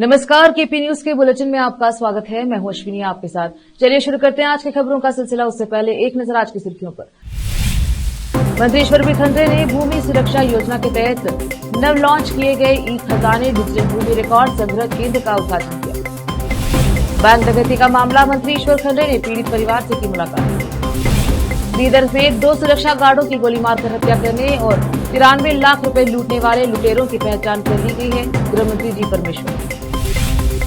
नमस्कार, KP news के bulletin में आपका स्वागत है। मैं हूं अश्विनी आपके साथ। चलिए शुरू करते हैं आज की खबरों का सिलसिला। उससे पहले एक नजर आज की सुर्खियों पर। मंत्री ईश्वर भी खंडरे ने भूमि सुरक्षा योजना के तहत नव लॉन्च किए गए ई खजाने डिजिटल भूमि रिकॉर्ड संग्रह केंद्र का उद्घाटन किया। बैंक डकैती का मामला, मंत्री ईश्वर खंडरे ने पीड़ित परिवार से की मुलाकात। बीदर में 2 सुरक्षा गार्डों की गोली मारकर हत्या करने और 93 लाख रुपए लूटने वाले लुटेरों की पहचान कर ली गई है, गृह मंत्री जी परमेश्वर।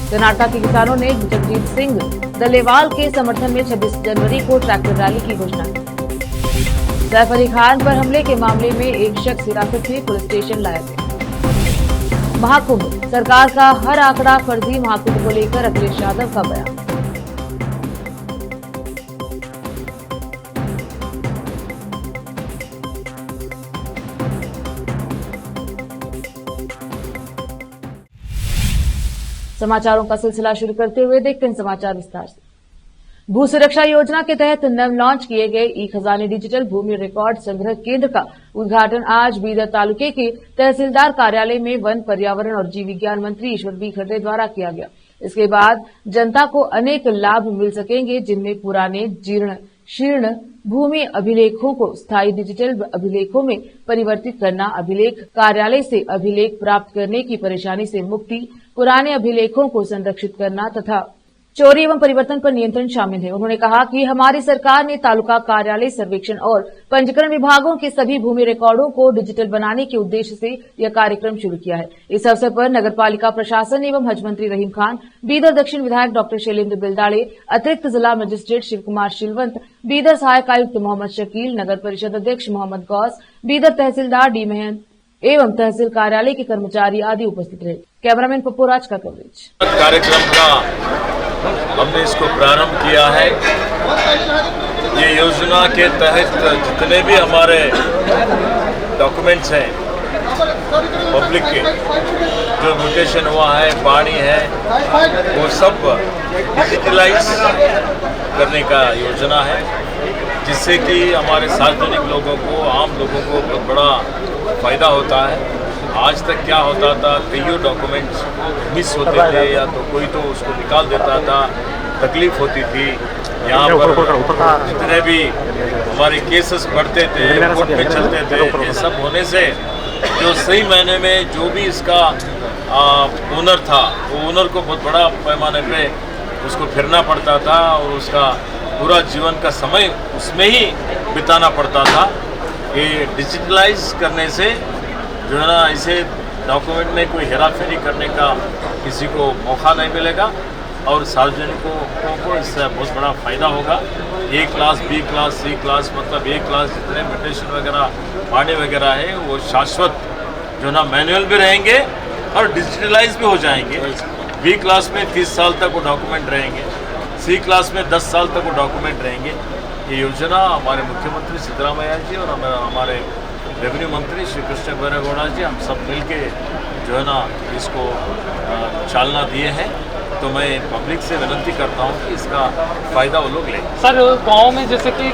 कर्नाटक के किसानों ने जगजीत सिंह दलेवाल के समर्थन में 26 जनवरी को ट्रैक्टर रैली की घोषणा की। सैफ अली खान पर हमले के मामले में एक शख्स हिरासत में पुलिस स्टेशन लाया गया। महाकुंभ, सरकार का हर आंकड़ा फर्जी, महाकुंभ को लेकर अखिलेश यादव का बयान। समाचारों का सिलसिला शुरू करते हुए देखते हैं समाचार विस्तार से। भू सुरक्षा योजना के तहत नव लॉन्च किए गए ई खजाने डिजिटल भूमि रिकॉर्ड संग्रह केंद्र का उद्घाटन आज बीदर तालुके के तहसीलदार कार्यालय में वन, पर्यावरण और जीव विज्ञान मंत्री ईश्वर बी खंडरे द्वारा किया गया। इसके बाद जनता को अनेक लाभ मिल सकेंगे, जिनमें पुराने, जीर्ण, शीर्ण भूमि अभिलेखों को स्थायी डिजिटल अभिलेखों में परिवर्तित करना, अभिलेख कार्यालय से अभिलेख प्राप्त करने की परेशानी से मुक्ति, पुराने अभिलेखों को संरक्षित करना तथा चोरी एवं परिवर्तन पर नियंत्रण शामिल है। उन्होंने कहा कि हमारी सरकार ने तालुका कार्यालय, सर्वेक्षण और पंजीकरण विभागों के सभी भूमि रिकॉर्डों को डिजिटल बनाने के उद्देश्य से यह कार्यक्रम शुरू किया है। इस अवसर पर नगरपालिका प्रशासन एवं हज मंत्री रहीम खान, बीदर दक्षिण विधायक डॉक्टर शैलेंद्र बिलदाड़े, अतिरिक्त जिला मजिस्ट्रेट शिव कुमार शिलवंत, बीदर सहायक आयुक्त मोहम्मद शकील, नगर परिषद अध्यक्ष मोहम्मद गौस, बीदर तहसीलदार डी महन एवं तहसील कार्यालय के कर्मचारी आदि उपस्थित रहे। कैमरामैन पप्पू राज का कवरेज। कार्यक्रम का हमने इसको प्रारंभ किया है। ये योजना के तहत जितने भी हमारे डॉक्यूमेंट्स हैं पब्लिक के, जो म्यूटेशन हुआ है, पानी है, वो सब डिजिटलाइज करने का योजना है, जिससे कि हमारे सार्वजनिक लोगों को, आम लोगों को बहुत बड़ा फायदा होता है। आज तक क्या होता था, कईयों डॉक्यूमेंट्स मिस होते थे या तो कोई तो उसको निकाल देता था, तकलीफ होती थी। यहाँ पर जितने भी हमारे केसेस बढ़ते थे, कोर्ट में चलते थे, ये सब होने से जो सही मायने में जो भी इसका ओनर था, वो ओनर को बहुत बड़ा पैमाने पे उसको फिरना पड़ता था और उसका पूरा जीवन का समय उसमें ही बिताना पड़ता था। ये डिजिटलाइज करने से जो है ना, ऐसे डॉक्यूमेंट में कोई हेराफेरी करने का किसी को मौका नहीं मिलेगा और सार्वजनिकों को इससे बहुत बड़ा फायदा होगा। ए क्लास, बी क्लास, सी क्लास, मतलब ए क्लास जितने म्यूटेशन वगैरह, पानी वगैरह है, वो शाश्वत जो ना मैनुअल भी रहेंगे और डिजिटलाइज भी हो जाएंगे। बी क्लास में 30 साल तक वो डॉक्यूमेंट रहेंगे, सी क्लास में 10 साल तक वो डॉक्यूमेंट रहेंगे। ये योजना हमारे मुख्यमंत्री सिद्धरामैया जी और हमारे रेवेन्यू मंत्री श्री कृष्ण बैरेगौड़ा जी, हम सब मिलके जो है ना इसको चालना दिए हैं। तो मैं पब्लिक से विनती करता हूँ कि इसका फायदा वो लोग लें। सर, गांव में जैसे कि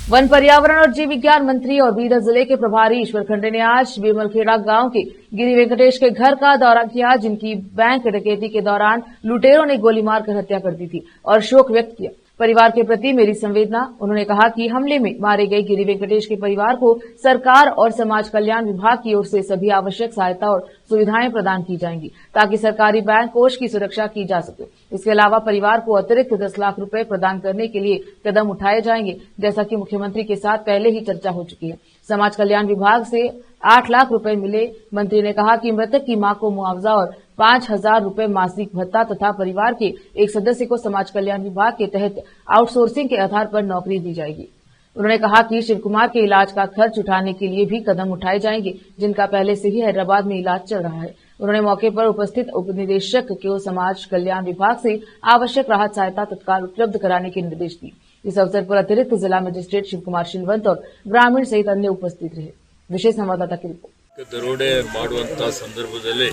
वन, पर्यावरण और जीव विज्ञान मंत्री और बीदर जिले के प्रभारी ईश्वर खंडरे ने आज बेमलखेड़ा गांव के गिरी वेंकटेश के घर का दौरा किया, जिनकी बैंक डकैती के दौरान लुटेरों ने गोली मारकर हत्या कर दी थी, और शोक व्यक्त किया। परिवार के प्रति मेरी संवेदना। उन्होंने कहा कि हमले में मारे गए गिरी वेंकटेश के परिवार को सरकार और समाज कल्याण विभाग की ओर से सभी आवश्यक सहायता और सुविधाएं प्रदान की जाएंगी, ताकि सरकारी बैंक कोष की सुरक्षा की जा सके। इसके अलावा परिवार को अतिरिक्त 10 लाख रुपए प्रदान करने के लिए कदम उठाए जाएंगे, जैसा कि मुख्यमंत्री के साथ पहले ही चर्चा हो चुकी है। समाज कल्याण विभाग से 8 लाख रुपए मिले। मंत्री ने कहा कि मृतक की मां को मुआवजा और 5,000 रुपए मासिक भत्ता तथा परिवार के एक सदस्य को समाज कल्याण विभाग के तहत आउटसोर्सिंग के आधार पर नौकरी दी जाएगी। उन्होंने कहा कि शिव कुमार के इलाज का खर्च उठाने के लिए भी कदम उठाए जाएंगे, जिनका पहले से ही हैदराबाद में इलाज चल रहा है। उन्होंने मौके पर उपस्थित उप निदेशक को समाज कल्याण विभाग से आवश्यक राहत सहायता तत्काल उपलब्ध कराने के निर्देश दिए। इस अवसर पर अतिरिक्त जिला मजिस्ट्रेट शिव कुमार शिलवंत और ग्रामीण सहित अन्य उपस्थित रहे। विशेष संवाददाता की रिपोर्ट। दरोಡೆ ಮಾಡುವಂತ ಸಂದರ್ಭದಲ್ಲಿ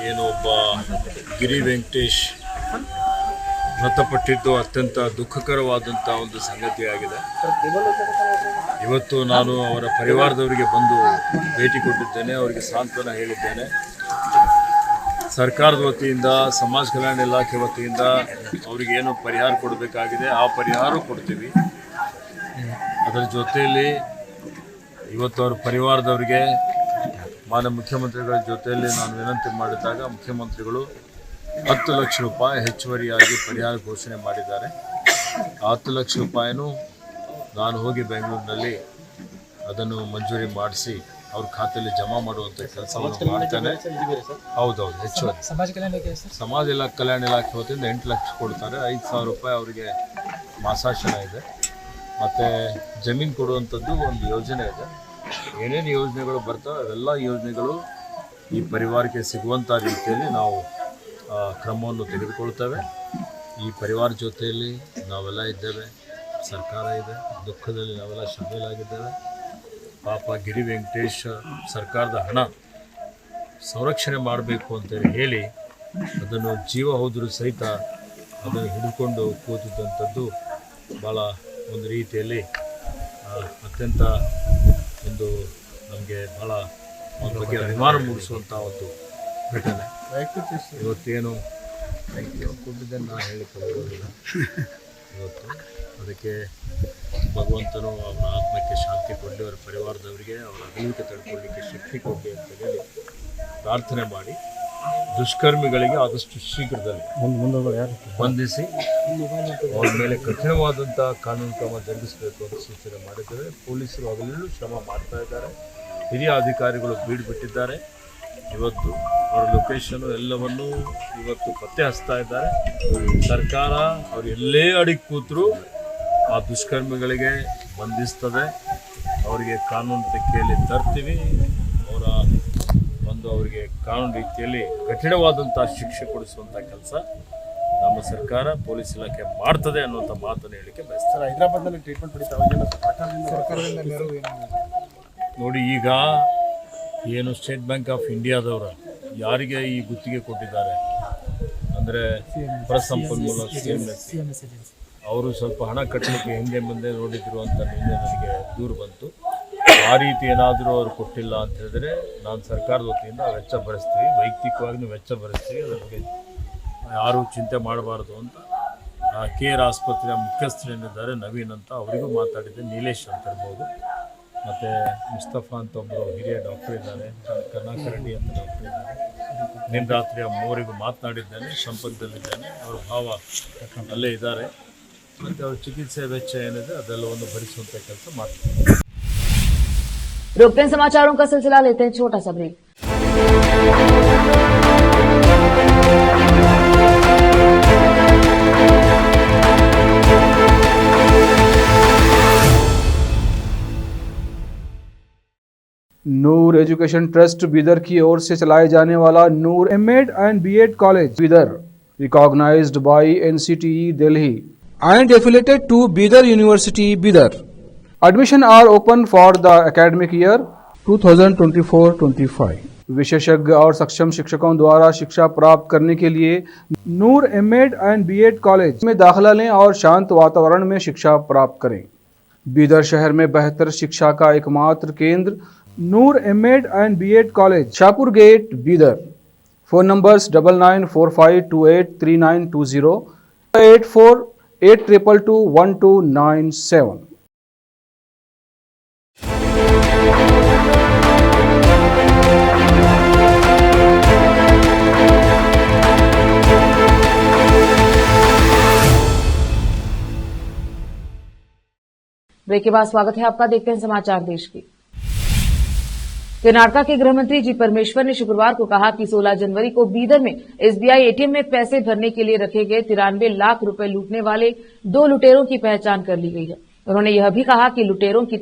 ಏನು ಒಬ್ಬ ಗಿರಿ ವೆಂಕಟೇಶ್ ಮೃತಪಟ್ಟಿದ್ದು ಅತ್ಯಂತ ದುಃಖಕರವಾದಂಥ ಒಂದು ಸಂಗತಿಯಾಗಿದೆ. ಇವತ್ತು ನಾನು ಅವರ ಪರಿವಾರದವರಿಗೆ ಬಂದು ಭೇಟಿ ಕೊಟ್ಟಿದ್ದೇನೆ, ಅವರಿಗೆ ಸಾಂತ್ವನ ಹೇಳಿದ್ದೇನೆ. ಸರ್ಕಾರದ ವತಿಯಿಂದ ಸಮಾಜ ಕಲ್ಯಾಣ ಇಲಾಖೆ ವತಿಯಿಂದ ಅವರಿಗೇನು ಪರಿಹಾರ ಕೊಡಬೇಕಾಗಿದೆ ಆ ಪರಿಹಾರ ಕೊಡ್ತೀವಿ. ಅದರ ಜೊತೆಯಲ್ಲಿ ಇವತ್ತು ಅವ್ರ ಪರಿವಾರದವರಿಗೆ ಮಾನ್ಯ ಮುಖ್ಯಮಂತ್ರಿಗಳ ಜೊತೆಯಲ್ಲಿ ನಾನು ವಿನಂತಿ ಮಾಡಿದಾಗ ಮುಖ್ಯಮಂತ್ರಿಗಳು 10 ಲಕ್ಷ ರೂಪಾಯಿ ಹೆಚ್ಚುವರಿಯಾಗಿ ಪರಿಹಾರ ಘೋಷಣೆ ಮಾಡಿದ್ದಾರೆ. ಆ 10 ಲಕ್ಷ ರೂಪಾಯಿನೂ ನಾನು ಹೋಗಿ ಬೆಂಗಳೂರಿನಲ್ಲಿ ಅದನ್ನು ಮಂಜೂರಿ ಮಾಡಿಸಿ ಅವ್ರ ಖಾತೆಯಲ್ಲಿ ಜಮಾ ಮಾಡುವಂಥ ಕೆಲಸವನ್ನು ಮಾಡ್ತೇನೆ. ಹೌದೌದು, ಹೆಚ್ಚುವರಿ ಸಮಾಜ ಕಲ್ಯಾಣ ಇಲಾಖೆ ವತಿಯಿಂದ 8 ಲಕ್ಷ ಕೊಡ್ತಾರೆ. 5,000 ರೂಪಾಯಿ ಅವರಿಗೆ ಮಾಸಾಶನ ಇದೆ. ಮತ್ತು ಜಮೀನು ಕೊಡುವಂಥದ್ದು ಒಂದು ಯೋಜನೆ ಇದೆ. ಏನೇನು ಯೋಜನೆಗಳು ಬರ್ತವೆ ಅವೆಲ್ಲ ಯೋಜನೆಗಳು ಈ ಪರಿವಾರಕ್ಕೆ ಸಿಗುವಂಥ ರೀತಿಯಲ್ಲಿ ನಾವು ಕ್ರಮವನ್ನು ತೆಗೆದುಕೊಳ್ತೇವೆ. ಈ ಪರಿವಾರ ಜೊತೆಯಲ್ಲಿ ನಾವೆಲ್ಲ ಇದ್ದೇವೆ, ಸರ್ಕಾರ ಇದೆ, ದುಃಖದಲ್ಲಿ ನಾವೆಲ್ಲ ಶಾಮೀಲಾಗಿದ್ದೇವೆ. ಪಾಪ ಗಿರಿ ವೆಂಕಟೇಶ್ ಸರ್ಕಾರದ ಹಣ ಸಂರಕ್ಷಣೆ ಮಾಡಬೇಕು ಅಂತೇಳಿ ಹೇಳಿ ಅದನ್ನು ಜೀವ ಹೋದರೂ ಸಹಿತ ಅದನ್ನು ಹಿಡ್ಕೊಂಡು ಕೂತಿದ್ದಂಥದ್ದು ಭಾಳ ಒಂದು ರೀತಿಯಲ್ಲಿ ಅತ್ಯಂತ ಒಂದು ನಮಗೆ ಭಾಳ ಒಂದು ಬಗ್ಗೆ ಅಭಿಮಾನ ಮೂಡಿಸುವಂಥ ಒಂದು ಘಟನೆ. ಇವತ್ತೇನು ಕೊಟ್ಟಿದ್ದನ್ನು ನಾನು ಹೇಳಿಕ್ಕೆ ಬರೋದಿಲ್ಲ. ಇವತ್ತು ಅದಕ್ಕೆ ಭಗವಂತನು ಅವರ ಆತ್ಮಕ್ಕೆ ಶಾಂತಿ ಕೊಡಲಿ, ಅವರ ಪರಿವಾರದವರಿಗೆ ಅವರ ಅಗಲಿಕೆ ತಡ್ಕೊಳ್ಳಿಕ್ಕೆ ಶಕ್ತಿ ಕೊಡಲಿ ಅಂತ ಹೇಳಿ ಪ್ರಾರ್ಥನೆ ಮಾಡಿ ದುಷ್ಕರ್ಮಿಗಳಿಗೆ ಆದಷ್ಟು ಶೀಘ್ರದಲ್ಲಿ ಬಂಧಿಸಿ ಅವ್ರ ಮೇಲೆ ಕಠಿಣವಾದಂಥ ಕಾನೂನು ಕ್ರಮ ಜರುಗಿಸಬೇಕು ಅಂತ ಸೂಚನೆ ಮಾಡಿದ್ದಾರೆ. ಪೊಲೀಸರು ಹಗಲಿರುಳು ಶ್ರಮ ಮಾಡ್ತಾ ಇದ್ದಾರೆ. ಹಿರಿಯ ಅಧಿಕಾರಿಗಳು ಬೀಡು ಬಿಟ್ಟಿದ್ದಾರೆ. ಇವತ್ತು ಅವರ ಲೊಕೇಶನ್ ಎಲ್ಲವನ್ನೂ ಇವತ್ತು ಪತ್ತೆ ಹಚ್ತಾ ಇದ್ದಾರೆ. ಸರ್ಕಾರ ಅವರು ಎಲ್ಲೇ ಅಡಿಗೆ ಕೂತರೂ ಆ ದುಷ್ಕರ್ಮಿಗಳಿಗೆ ಬಂಧಿಸ್ತದೆ. ಅವರಿಗೆ ಕಾನೂನು ತೆಕ್ಕೆಯಲ್ಲಿ ತರ್ತೀವಿ. ಅವರಿಗೆ ಕಾನೂನು ರೀತಿಯಲ್ಲಿ ಕಠಿಣವಾದಂಥ ಶಿಕ್ಷೆ ಕೊಡಿಸುವಂಥ ಕೆಲಸ ನಮ್ಮ ಸರ್ಕಾರ ಪೊಲೀಸ್ ಇಲಾಖೆ ಮಾಡ್ತದೆ ಅನ್ನುವಂಥ ಮಾತನ್ನು ಹೇಳಿಕೆ ಬಯಸ್ತಾರೆ. ಹೈದರಾಬಾದ್ನಲ್ಲಿ ಟ್ರೀಟ್ಮೆಂಟ್ ಪಡಿತಾರೆ ನೋಡಿ, ಈಗ ಏನು ಸ್ಟೇಟ್ ಬ್ಯಾಂಕ್ ಆಫ್ ಇಂಡಿಯಾದವರು ಯಾರಿಗೆ ಈ ಗುತ್ತಿಗೆ ಕೊಟ್ಟಿದ್ದಾರೆ ಅಂದರೆ ಪ್ರಸಂಪನ್ಮೂಲ CMS ಅವರು ಸ್ವಲ್ಪ ಹಣ ಕಟ್ಟಲಿಕ್ಕೆ ಹಿಂದೆ ಮುಂದೆ ನೋಡಿದ್ರು ಅಂತ ನಿನ್ನೆ ನನಗೆ ದೂರು ಬಂತು. ಆ ರೀತಿ ಏನಾದರೂ ಅವರು ಕೊಟ್ಟಿಲ್ಲ ಅಂತ ಹೇಳಿದ್ರೆ ನಾನು ಸರ್ಕಾರದ ವತಿಯಿಂದ ವೆಚ್ಚ ಭರಿಸ್ತೀವಿ, ವೈಯಕ್ತಿಕವಾಗಿ ವೆಚ್ಚ ಭರಿಸ್ತೀವಿ. ಅದರ ಬಗ್ಗೆ ಯಾರೂ ಚಿಂತೆ ಮಾಡಬಾರ್ದು ಅಂತ KR ಆಸ್ಪತ್ರೆಯ ಮುಖ್ಯಸ್ಥರೇನಿದ್ದಾರೆ ನವೀನ್ ಅಂತ ಅವರಿಗೂ ಮಾತಾಡಿದ್ದೆ. ನೀಲೇಶ್ ಅಂತ ಇರ್ಬೋದು, ಮತ್ತು ಮುಸ್ತಫಾ ಅಂತ ಒಬ್ಬರು ಹಿರಿಯ ಡಾಕ್ಟರ್ ಇದ್ದಾರೆ, ಕರ್ನಾಕರ್ ರೆಡ್ಡಿ ಅಂತ ಡಾಕ್ಟರ್ ಇದ್ದಾರೆ. ನಿನ್ನೆ ರಾತ್ರಿ ಆ ಮೂವರಿಗೂ ಮಾತನಾಡಿದ್ದೇನೆ, ಸಂಪರ್ಕದಲ್ಲಿದ್ದೇನೆ. ಅವರ ಭಾವ ಅಲ್ಲೇ ಇದ್ದಾರೆ. ಮತ್ತು ಅವ್ರ ಚಿಕಿತ್ಸೆ ವೆಚ್ಚ ಏನಿದೆ ಅದೆಲ್ಲವನ್ನು ಭರಿಸುವಂಥ ಕೆಲಸ ಮಾಡ್ತಾರೆ. रोकते हैं समाचारों का सिलसिला, लेते हैं छोटा सा break. Noor education trust Bidar की ओर से चलाए जाने वाला Noor MEd and BEd college Bidar, recognized by NCTE Delhi and affiliated to Bidar University Bidar. Admission are open for the academic year 2024-25. विशेषज्ञ और सक्षम शिक्षकों द्वारा शिक्षा प्राप्त करने के लिए नूर एमएड एंड बीएड कॉलेज में दाखिला लें और शांत वातावरण में शिक्षा प्राप्त करें। बीदर शहर में बेहतर शिक्षा का एकमात्र केंद्र Noor MEd and BEd college, Shahpur gate, Bidar. Phone numbers 9945283920, 8482221297। Break के बाद स्वागत है आपका। देखते हैं समाचार देश के। कर्नाटक के गृह मंत्री जी परमेश्वर ने शुक्रवार को कहा कि 16 जनवरी को बीदर में SBI ATM में पैसे भरने के लिए रखे गए 93 लाख रुपए लूटने वाले 2 लुटेरों की पहचान कर ली गई है। उन्होंने यह भी कहा कि लुटेरों की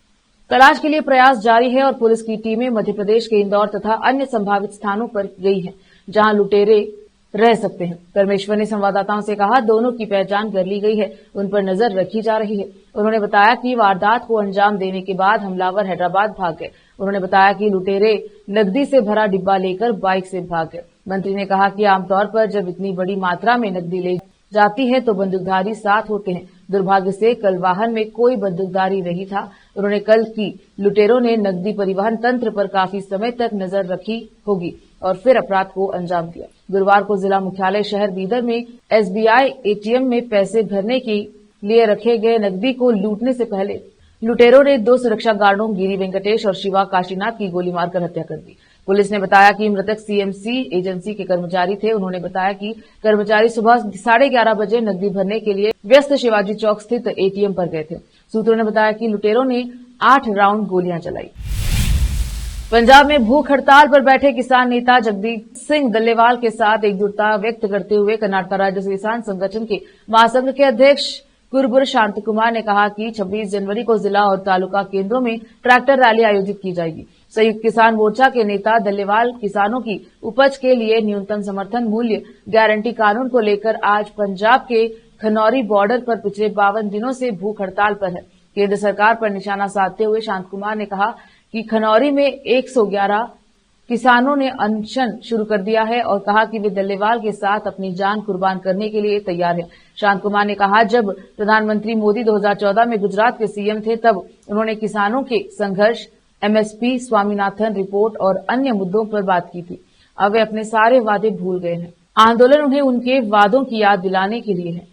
तलाश के लिए प्रयास जारी है और पुलिस की टीमें मध्य प्रदेश के इंदौर तथा अन्य संभावित स्थानों पर गई हैं, जहां लुटेरे रह सकते हैं। परमेश्वर ने संवाददाताओं से कहा, दोनों की पहचान कर ली गई है, उन पर नजर रखी जा रही है। उन्होंने बताया कि वारदात को अंजाम देने के बाद हमलावर हैदराबाद भाग गए। उन्होंने बताया कि लुटेरे नकदी से भरा डिब्बा लेकर बाइक से भाग गए। मंत्री ने कहा कि आमतौर पर जब इतनी बड़ी मात्रा में नकदी ले जाती है तो बंदूकधारी साथ होते हैं। दुर्भाग्य से कल वाहन में कोई बंदूकधारी नहीं था। उन्होंने कल की लुटेरों ने नकदी परिवहन तंत्र पर काफी समय तक नजर रखी होगी और फिर अपराध को अंजाम दिया। गुरुवार को जिला मुख्यालय शहर बीदर में SBI ATM में पैसे भरने के लिए रखे गए नकदी को लूटने से पहले लुटेरों ने 2 सुरक्षा गार्डों गिरी वेंकटेश और शिवा काशीनाथ की गोली मारकर हत्या कर दी। पुलिस ने बताया कि मृतक CMC एजेंसी के कर्मचारी थे। उन्होंने बताया कि कर्मचारी सुबह 11:30 बजे नकदी भरने के लिए व्यस्त शिवाजी चौक स्थित ATM पर गए थे। सूत्रों ने बताया कि लुटेरों ने 8 राउंड गोलियां चलाई। पंजाब में भूख हड़ताल पर बैठे किसान नेता जगदीप सिंह डल्लेवाल के साथ एकजुटता व्यक्त करते हुए कर्नाटक राज्य किसान संगठन के महासंघ के अध्यक्ष कुरबुर शांत कुमार ने कहा कि 26 जनवरी को जिला और तालुका केंद्रों में ट्रैक्टर रैली आयोजित की जाएगी। संयुक्त किसान मोर्चा के नेता डल्लेवाल किसानों की उपज के लिए न्यूनतम समर्थन मूल्य गारंटी कानून को लेकर आज पंजाब के खनौरी बॉर्डर पर पिछले 52 दिनों से भूख हड़ताल पर है। केंद्र सरकार पर निशाना साधते हुए शांत कुमार ने कहा कि खनौरी में 111 किसानों ने अनशन शुरू कर दिया है और कहा कि वे डल्लेवाल के साथ अपनी जान कुर्बान करने के लिए तैयार हैं। शांत कुमार ने कहा, जब प्रधानमंत्री मोदी 2014 में गुजरात के CM थे तब उन्होंने किसानों के संघर्ष, MSP, स्वामीनाथन रिपोर्ट और अन्य मुद्दों पर बात की थी। अब वे अपने सारे वादे भूल गए हैं। आंदोलन उन्हें उनके वादों की याद दिलाने के लिए है।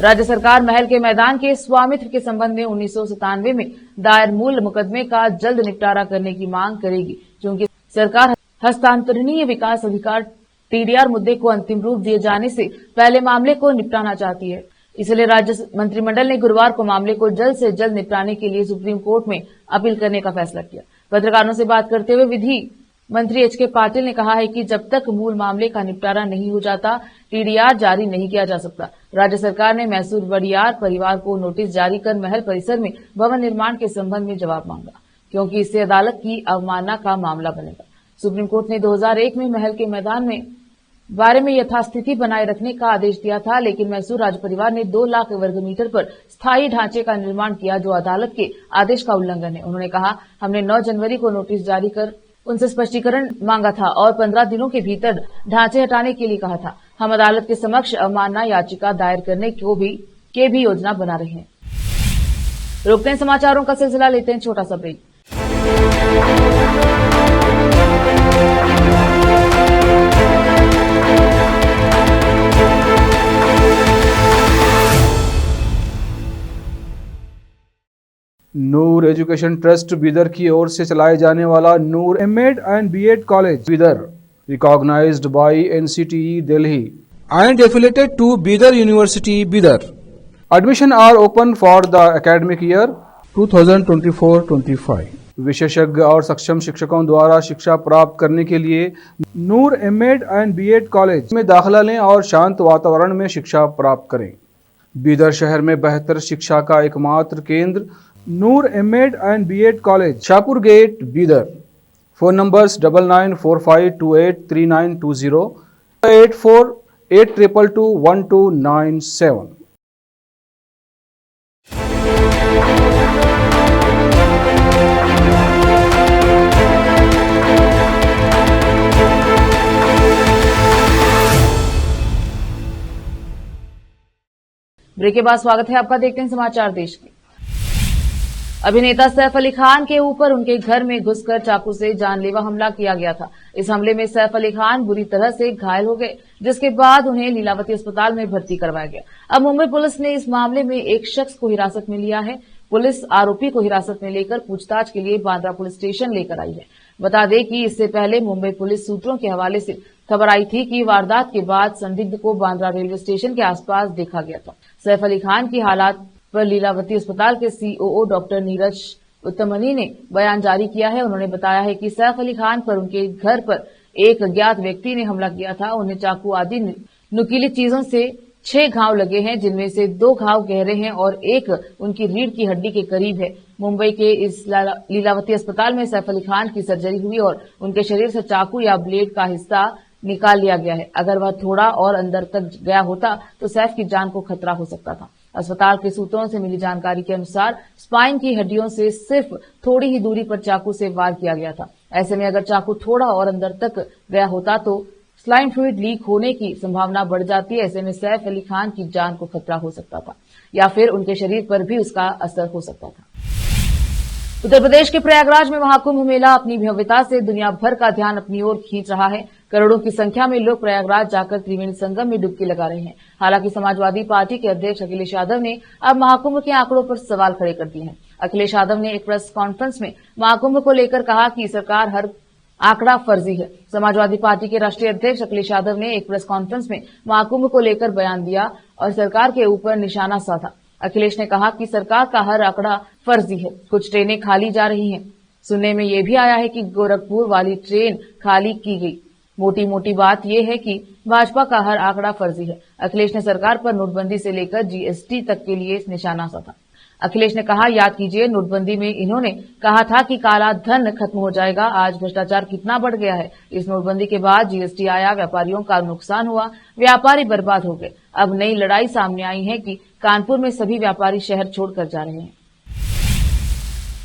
राज्य सरकार महल के मैदान के स्वामित्व के संबंध में 1997 में दायर मूल मुकदमे का जल्द निपटारा करने की मांग करेगी, क्योंकि सरकार हस्तांतरणीय विकास अधिकार TDR मुद्दे को अंतिम रूप दिए जाने से पहले मामले को निपटाना चाहती है। इसलिए राज्य मंत्रिमंडल ने गुरुवार को मामले को जल्द से जल्द निपटाने के लिए सुप्रीम कोर्ट में अपील करने का फैसला किया। पत्रकारों से बात करते हुए विधि मंत्री HK पाटिल ने कहा है कि जब तक मूल मामले का निपटारा नहीं हो जाता TDR जारी नहीं किया जा सकता। राज्य सरकार ने मैसूर वडियार परिवार को नोटिस जारी कर महल परिसर में भवन निर्माण के संबंध में जवाब मांगा, क्योंकि इससे अदालत की अवमानना का मामला बनेगा। सुप्रीम कोर्ट ने 2001 में महल के मैदान में बारे में यथास्थिति बनाए रखने का आदेश दिया था, लेकिन मैसूर राज परिवार ने 2 लाख वर्ग मीटर पर स्थायी ढांचे का निर्माण किया, जो अदालत के आदेश का उल्लंघन है। उन्होंने कहा, हमने 9 जनवरी को नोटिस जारी कर उनसे स्पष्टीकरण मांगा था और 15 दिनों के भीतर ढांचे हटाने के लिए कहा था। हम अदालत के समक्ष अवमानना याचिका दायर करने की भी योजना बना रहे हैं। रोकते हैं समाचारों का सिलसिला, लेते हैं छोटा सा break. Noor education trust Bidar की ओर से चलाए जाने वाला नूर M.Ed and B.Ed college Bidar, recognized by NCTE Delhi and affiliated to Bidar University, Bidar. Admission are open for the academic year 2024-25. विशेषज्ञ और सक्षम शिक्षकों द्वारा शिक्षा प्राप्त करने के लिए नूर M.Ed and B.Ed कॉलेज में दाखिला लें और शांत वातावरण में शिक्षा प्राप्त करें। बीदर शहर में बेहतर शिक्षा का एकमात्र केंद्र Noor M.Ed and B.Ed college, Shahpur gate, Bidar. Phone numbers 9945283920, 8482221297। Break के बाद स्वागत है आपका। देखते हैं समाचार देश के। अभिनेता सैफ अली खान के ऊपर उनके घर में घुसकर चाकू से जानलेवा हमला किया गया था। इस हमले में सैफ अली खान बुरी तरह से घायल हो गए, जिसके बाद उन्हें लीलावती अस्पताल में भर्ती करवाया गया। अब मुंबई पुलिस ने इस मामले में एक शख्स को हिरासत में लिया है। पुलिस आरोपी को हिरासत में लेकर पूछताछ के लिए बांद्रा पुलिस स्टेशन लेकर आई है। बता दें कि इससे पहले मुंबई पुलिस सूत्रों के हवाले से खबर आई थी कि वारदात के बाद संदिग्ध को बांद्रा रेलवे स्टेशन के आसपास देखा गया था। सैफ अली खान की हालात पर लीलावती अस्पताल के COO डॉक्टर नीरज उत्तमनी ने बयान जारी किया है। उन्होंने बताया है कि सैफ अली खान पर उनके घर पर एक अज्ञात व्यक्ति ने हमला किया था। उन्हें चाकू आदि नुकीली चीजों से 6 घाव लगे हैं, जिनमें से 2 घाव गहरे हैं और एक उनकी रीढ़ की हड्डी के करीब है। मुंबई के इस लीलावती अस्पताल में सैफ अली खान की सर्जरी हुई और उनके शरीर से चाकू या ब्लेड का हिस्सा निकाल लिया गया है। अगर वह थोड़ा और अंदर तक गया होता तो सैफ की जान को खतरा हो सकता था। अस्पताल के सूत्रों से मिली जानकारी के अनुसार स्पाइन की हड्डियों से सिर्फ थोड़ी ही दूरी पर चाकू से वार किया गया था। ऐसे में अगर चाकू थोड़ा और अंदर तक गया होता तो स्लाइन फ्लूइड लीक होने की संभावना बढ़ जाती है। ऐसे में सैफ अली खान की जान को खतरा हो सकता था या फिर उनके शरीर पर भी उसका असर हो सकता था। उत्तर प्रदेश के प्रयागराज में महाकुंभ मेला अपनी भव्यता से दुनिया भर का ध्यान अपनी ओर खींच रहा है। करोड़ों की संख्या में लोग प्रयागराज जाकर त्रिवेणी संगम में डुबकी लगा रहे हैं। हालांकि समाजवादी पार्टी के अध्यक्ष अखिलेश यादव ने अब महाकुंभ के आंकड़ों पर सवाल खड़े कर दिए हैं। अखिलेश यादव ने एक प्रेस कॉन्फ्रेंस में महाकुंभ को लेकर कहा कि सरकार हर आंकड़ा फर्जी है। समाजवादी पार्टी के राष्ट्रीय अध्यक्ष अखिलेश यादव ने एक प्रेस कॉन्फ्रेंस में महाकुंभ को लेकर बयान दिया और सरकार के ऊपर निशाना साधा। अखिलेश ने कहा कि सरकार का हर आंकड़ा फर्जी है, कुछ ट्रेनें खाली जा रही हैं। सुनने में यह भी आया है कि गोरखपुर वाली ट्रेन खाली की गई। मोटी मोटी बात यह है कि भाजपा का हर आंकड़ा फर्जी है। अखिलेश ने सरकार पर नोटबंदी से लेकर जीएसटी तक के लिए निशाना साधा। अखिलेश ने कहा, याद कीजिए नोटबंदी में इन्होंने कहा था कि काला धन खत्म हो जाएगा। आज भ्रष्टाचार कितना बढ़ गया है। इस नोटबंदी के बाद जीएसटी आया, व्यापारियों का नुकसान हुआ, व्यापारी बर्बाद हो गए। अब नई लड़ाई सामने आई है कि कानपुर में सभी व्यापारी शहर छोड़कर जा रहे हैं।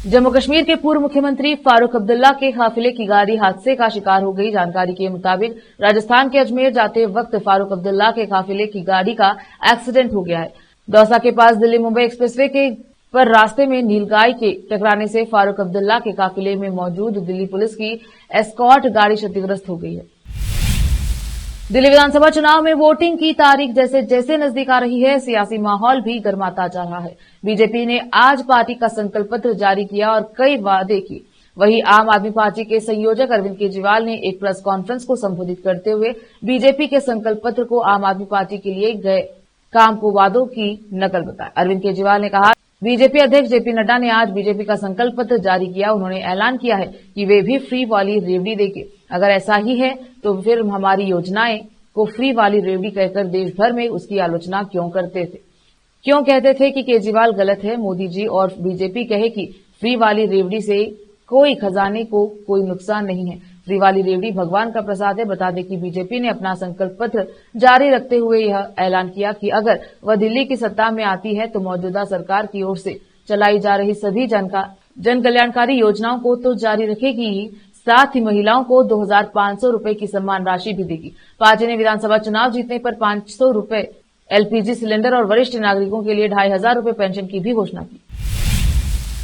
जम्मू कश्मीर के पूर्व मुख्यमंत्री फारूक अब्दुल्ला के काफिले की गाड़ी हादसे का शिकार हो गई। जानकारी के मुताबिक राजस्थान के अजमेर जाते वक्त फारूक अब्दुल्ला के काफिले की गाड़ी का एक्सीडेंट हो गया है। दौसा के पास दिल्ली मुंबई एक्सप्रेसवे के पर रास्ते में नीलगाय के टकराने से फारूक अब्दुल्ला के काफिले में मौजूद दिल्ली पुलिस की एस्कॉर्ट गाड़ी क्षतिग्रस्त हो गई है। दिल्ली विधानसभा चुनाव में वोटिंग की तारीख जैसे जैसे नजदीक आ रही है, सियासी माहौल भी गर्माता जा रहा है। बीजेपी ने आज पार्टी का संकल्प पत्र जारी किया और कई वादे किए। वहीं आम आदमी पार्टी के संयोजक अरविंद केजरीवाल ने एक प्रेस कॉन्फ्रेंस को संबोधित करते हुए बीजेपी के संकल्प पत्र को आम आदमी पार्टी के लिए गए काम को वादों की नकल बताया। अरविंद केजरीवाल ने कहा, बीजेपी अध्यक्ष जेपी नड्डा ने आज बीजेपी का संकल्प पत्र जारी किया। उन्होंने ऐलान किया है कि वे भी फ्री वाली रेवड़ी देंगे। अगर ऐसा ही है तो फिर हमारी योजनाएं को फ्री वाली रेवड़ी कहकर देश भर में उसकी आलोचना क्यों करते थे, क्यों कहते थे कि केजरीवाल गलत है। मोदी जी और बीजेपी कहे कि फ्री वाली रेवड़ी से कोई खजाने को कोई नुकसान नहीं है। फ्री वाली रेवड़ी भगवान का प्रसाद है। बता दें कि बीजेपी ने अपना संकल्प पत्र जारी रखते हुए यह ऐलान किया कि अगर वह दिल्ली की सत्ता में आती है तो मौजूदा सरकार की ओर से चलाई जा रही सभी जन कल्याणकारी योजनाओं को तो जारी रखेगी ही, साथ ही महिलाओं को 2,500 रुपए की सम्मान राशि भी देगी। पार्टी ने विधानसभा चुनाव जीतने पर 500 रुपए एलपीजी सिलेंडर और वरिष्ठ नागरिकों के लिए 2,500 रुपए पेंशन की भी घोषणा की।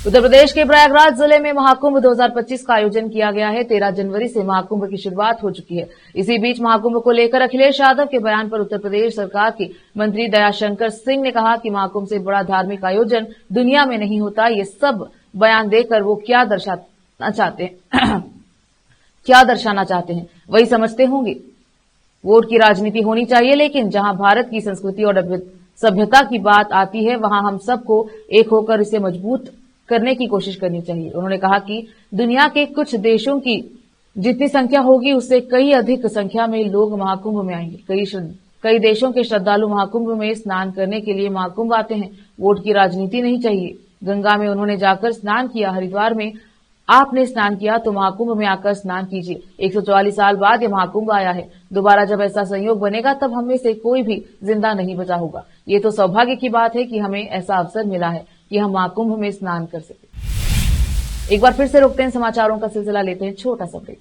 उत्तर प्रदेश के प्रयागराज जिले में महाकुंभ 2025 का आयोजन किया गया है। 13 जनवरी से महाकुंभ की शुरुआत हो चुकी है। इसी बीच महाकुंभ को लेकर अखिलेश यादव के बयान पर उत्तर प्रदेश सरकार के मंत्री दयाशंकर सिंह ने कहा कि महाकुंभ से बड़ा धार्मिक आयोजन दुनिया में नहीं होता। ये सब बयान देकर वो क्या दर्शाना चाहते हैं वही समझते होंगे। वोट की राजनीति होनी चाहिए, लेकिन जहां भारत की संस्कृति और सभ्यता की बात आती है वहां हम सबको एक होकर इसे मजबूत करने की कोशिश करनी चाहिए। उन्होंने कहा कि दुनिया के कुछ देशों की जितनी संख्या होगी उससे कई अधिक संख्या में लोग महाकुंभ में आएंगे। कई देशों के श्रद्धालु महाकुंभ में स्नान करने के लिए महाकुंभ आते हैं। वोट की राजनीति नहीं चाहिए। गंगा में उन्होंने जाकर स्नान किया, हरिद्वार में आपने स्नान किया तो महाकुंभ में आकर स्नान कीजिए। 144 साल बाद यह महाकुंभ आया है। दोबारा जब ऐसा संयोग बनेगा तब हम में से कोई भी जिंदा नहीं बचा होगा। ये तो सौभाग्य की बात है कि हमें ऐसा अवसर मिला है कि हम महाकुंभ में स्नान कर सके। एक बार फिर से रोकते हैं समाचारों का सिलसिला, लेते हैं छोटा सा break.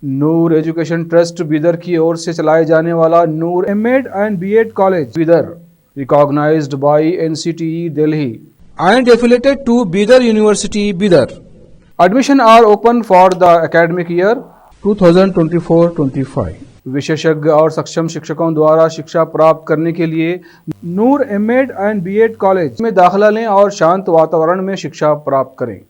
Noor education trust Bidar की ओर से चलाए जाने वाला Noor MEd and BEd college Bidar, recognized by NCTE Delhi and affiliated to Bidar University, Bidar. Admission are open for the academic year 2024-25. विशेषज्ञ और सक्षम शिक्षकों द्वारा शिक्षा प्राप्त करने के लिए नूर एमएड एंड बीएड कॉलेज में दाखिला लें और शांत वातावरण में शिक्षा प्राप्त करें।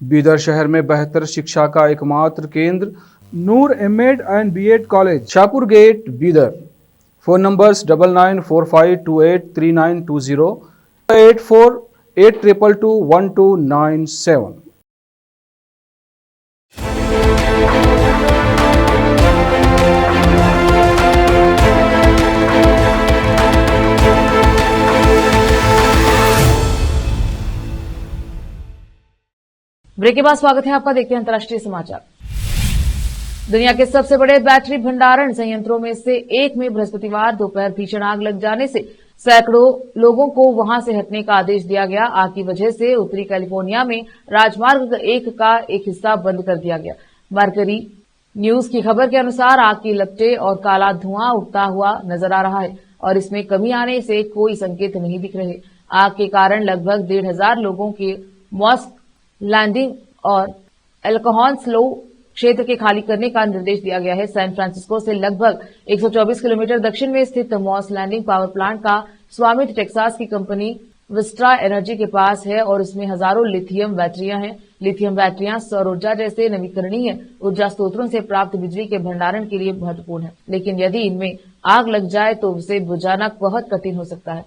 बीदर शहर में बेहतर शिक्षा का एकमात्र केंद्र Noor MEd and BEd college, Shahpur gate, Bidar. Phone numbers 9945283920, 8482221297। Break के बाद स्वागत है आपका। देखते हैं अंतर्राष्ट्रीय समाचार। दुनिया के सबसे बड़े बैटरी भंडारण संयंत्रों में से एक में बृहस्पतिवार दोपहर भीषण आग लग जाने से सैकड़ों लोगों को वहां से हटने का आदेश दिया गया। आग की वजह से उत्तरी कैलिफोर्निया में राजमार्ग 1 का एक हिस्सा बंद कर दिया गया। मरकरी न्यूज की खबर के अनुसार आग की लपटें और काला धुआं उठता हुआ नजर आ रहा है और इसमें कमी आने से कोई संकेत नहीं दिख रहे। आग के कारण लगभग 1,500 लोगों के मॉस्क लैंडिंग और एल्कोहॉन्स्लो क्षेत्र के खाली करने का निर्देश दिया गया है। सैन फ्रांसिस्को से लगभग 124 किलोमीटर दक्षिण में स्थित मॉस लैंडिंग पावर प्लांट का स्वामित्व टेक्सास की कंपनी विस्ट्रा एनर्जी के पास है और इसमें हजारों लिथियम बैटरियां हैं। लिथियम बैटरियां सौर ऊर्जा जैसे नवीकरणीय ऊर्जा स्रोतों से प्राप्त बिजली के भंडारण के लिए महत्वपूर्ण है, लेकिन यदि इनमें आग लग जाए तो उसे बुझाना बहुत कठिन हो सकता है।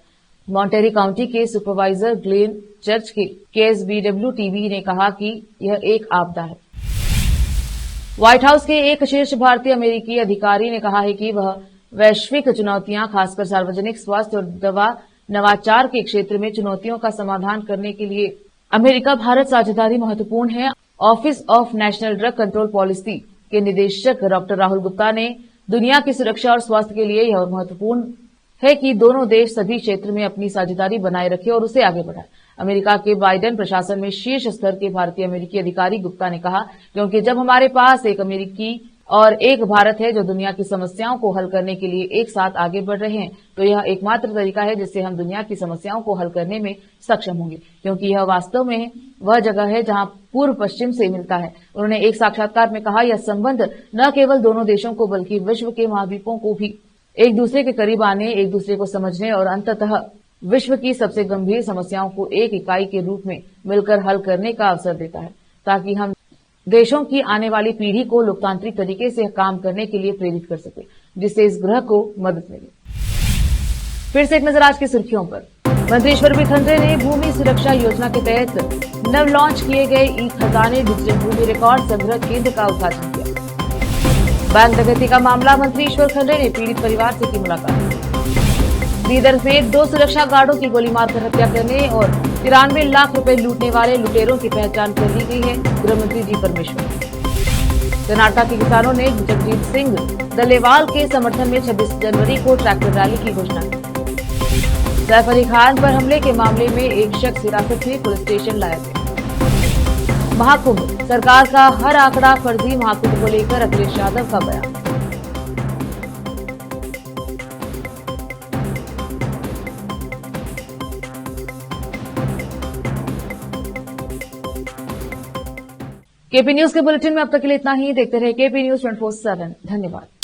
मॉन्टेरी काउंटी के सुपरवाइजर ग्लेन चर्च के KSBW टीवी ने कहा कि यह एक आपदा है। व्हाइट हाउस के एक शीर्ष भारतीय अमेरिकी अधिकारी ने कहा है कि वह वैश्विक चुनौतियां, खासकर सार्वजनिक स्वास्थ्य और दवा नवाचार के क्षेत्र में चुनौतियों का समाधान करने के लिए अमेरिका भारत साझेदारी महत्वपूर्ण है। Office of national drug control policy के निदेशक डॉक्टर राहुल गुप्ता ने दुनिया की सुरक्षा और स्वास्थ्य के लिए यह महत्वपूर्ण है कि दोनों देश सभी क्षेत्र में अपनी साझेदारी बनाए रखें और उसे आगे बढ़ाएं। अमेरिका के बाइडेन प्रशासन में शीर्ष स्तर के भारतीय अमेरिकी अधिकारी गुप्ता ने कहा, क्योंकि जब हमारे पास एक अमेरिकी और एक भारत है जो दुनिया की समस्याओं को हल करने के लिए एक साथ आगे बढ़ रहे हैं, तो यह एकमात्र तरीका है जिससे हम दुनिया की समस्याओं को हल करने में सक्षम होंगे, क्योंकि यह वास्तव में वह जगह है जहां पूर्व पश्चिम से मिलता है। उन्होंने एक साक्षात्कार में कहा, यह संबंध न केवल दोनों देशों को बल्कि विश्व के महाद्वीपों को भी एक दूसरे के करीब आने, एक दूसरे को समझने और अंततः विश्व की सबसे गंभीर समस्याओं को एक इकाई के रूप में मिलकर हल करने का अवसर देता है, ताकि हम देशों की आने वाली पीढ़ी को लोकतांत्रिक तरीके से काम करने के लिए प्रेरित कर सके, जिससे इस ग्रह को मदद मिले। फिर से एक नजर आज की सुर्खियों पर। मंत्री ईश्वर खंडरे ने भूमि सुरक्षा योजना के तहत नव लॉन्च किए गए ई खजाने डिजिटल भूमि रिकॉर्ड संग्रह केंद्र का उद्घाटन किया। बैंक डकैती का मामला, मंत्री ईश्वर खंडरे ने पीड़ित परिवार से की मुलाकात। बीदर में 2 सुरक्षा गार्डों की गोली मारकर हत्या करने और 93 लाख रुपए लूटने वाले लुटेरों की पहचान कर ली गई है, गृह मंत्री जी परमेश्वर। कर्नाटक के किसानों ने जगजीत सिंह डल्लेवाल के समर्थन में 26 जनवरी को ट्रैक्टर रैली की घोषणा की। सैफ अली खान पर हमले के मामले में एक शख्स हिरासत में पुलिस स्टेशन लाया गया। महाकुंभ, सरकार का हर आंकड़ा फर्जी, महाकुंभ को लेकर अखिलेश यादव का बयान। केपी न्यूज के बुलेटिन में अब तक के लिए इतना ही। देखते रहे केपी न्यूज 24/7। धन्यवाद।